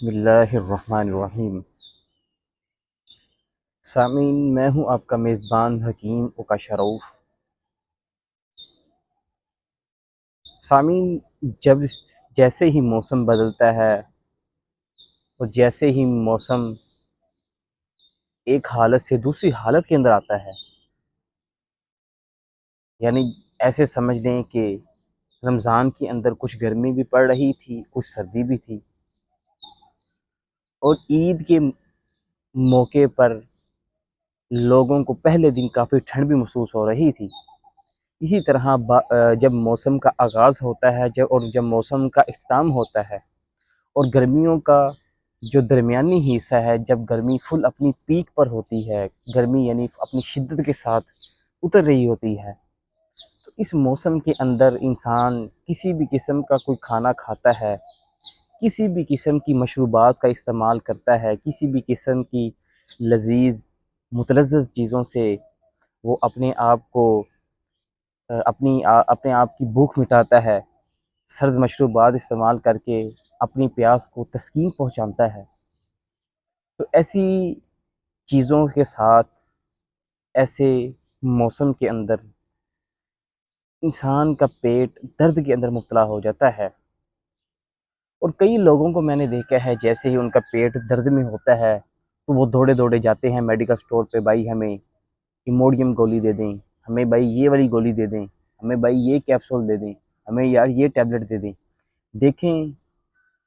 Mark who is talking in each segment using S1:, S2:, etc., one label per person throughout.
S1: बिस्मिल्लाहिर्रहमानिर्रहीम। सामीन, मैं हूँ आपका मेज़बान हकीम उकाशरऊफ़। सामीन, जब जैसे ही मौसम बदलता है और जैसे ही मौसम एक हालत से दूसरी हालत के अंदर आता है, यानी ऐसे समझ लें कि रमज़ान के अंदर कुछ गर्मी भी पड़ रही थी, कुछ सर्दी भी थी, और ईद के मौके पर लोगों को पहले दिन काफ़ी ठंड भी महसूस हो रही थी। इसी तरह जब मौसम का आगाज़ होता है जब मौसम का इख्तिताम होता है और गर्मियों का जो दरमियानी हिस्सा है, जब गर्मी फुल अपनी पीक पर होती है, गर्मी यानी अपनी शिद्दत के साथ उतर रही होती है, तो इस मौसम के अंदर इंसान किसी भी किस्म का कोई खाना खाता है, किसी भी किस्म की मशरूबात का इस्तेमाल करता है, किसी भी किस्म की लज़ीज़ मुतलज़्ज़ज़ चीज़ों से वो अपने आप की भूख मिटाता है, सर्द मशरूबात इस्तेमाल करके अपनी प्यास को तस्कीन पहुँचाता है। तो ऐसी चीज़ों के साथ, ऐसे मौसम के अंदर इंसान का पेट दर्द के अंदर मुब्तला हो जाता है, और कई लोगों को मैंने देखा है, जैसे ही उनका पेट दर्द में होता है तो वो दौड़े-दौड़े जाते हैं मेडिकल स्टोर पे, भाई हमें इमोडियम गोली दे दें, हमें भाई ये वाली गोली दे दें, हमें भाई ये कैप्सूल दे दें, हमें यार ये टैबलेट दे दें। देखें,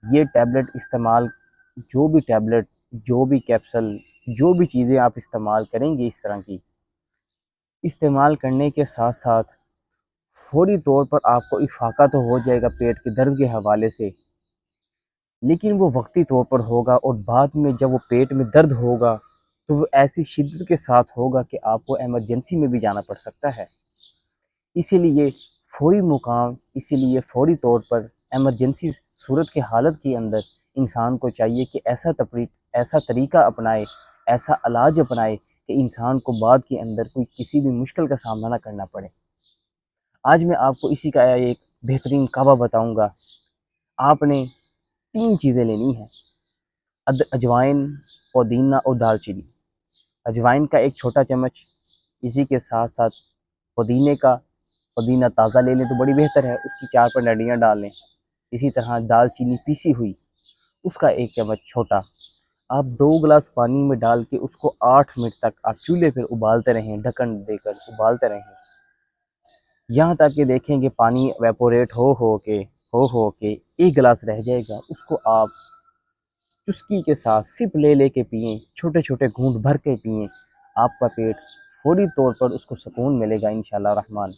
S1: ये टैबलेट इस्तेमाल जो भी टैबलेट, जो भी कैप्सूल, जो भी चीज़ें आप इस्तेमाल करेंगे इस तरह की, इस्तेमाल करने के साथ-साथ फ़ौरी तौर पर आपको इफ़ाक़ा तो हो जाएगा पेट के दर्द के हवाले से, लेकिन वो वक़्ती तौर पर होगा, और बाद में जब वो पेट में दर्द होगा, तो वो ऐसी शिद्दत के साथ होगा कि आपको इमरजेंसी में भी जाना पड़ सकता है। इसीलिए इसीलिए फ़ौरी तौर पर इमरजेंसी सूरत की हालत के अंदर इंसान को चाहिए कि ऐसा तरीका अपनाए, ऐसा इलाज अपनाए कि इंसान को बाद के अंदर कोई किसी भी मुश्किल का सामना ना करना पड़े। आज मैं आपको इसी का एक बेहतरीन काबा बताऊँगा। आपने 3 चीज़ें लेनी हैं, अजवाइन, पुदीना और दालचीनी। अजवाइन का एक छोटा चम्मच, इसी के साथ-साथ पुदीना ताज़ा ले लें तो बड़ी बेहतर है, उसकी 4-5 डंडियाँ डाल लें। इसी तरह दालचीनी पीसी हुई, उसका 1 चम्मच छोटा। आप 2 गिलास पानी में डाल के उसको 8 मिनट तक आप चूल्हे पर उबालते रहें, ढक्कन देकर उबालते रहें। यहाँ तक कि देखें कि पानी इवेपोरेट हो के 1 गिलास रह जाएगा, उसको आप चुस्की के साथ सिप ले के पिएँ, छोटे-छोटे घूँट भर के पिएँ। आपका पेट फ़ौरी तौर पर उसको सुकून मिलेगा इंशाअल्लाह रहमान।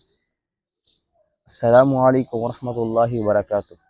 S1: अस्सलामु अलैकुम व रहमतुल्लाहि व बरकातुहू।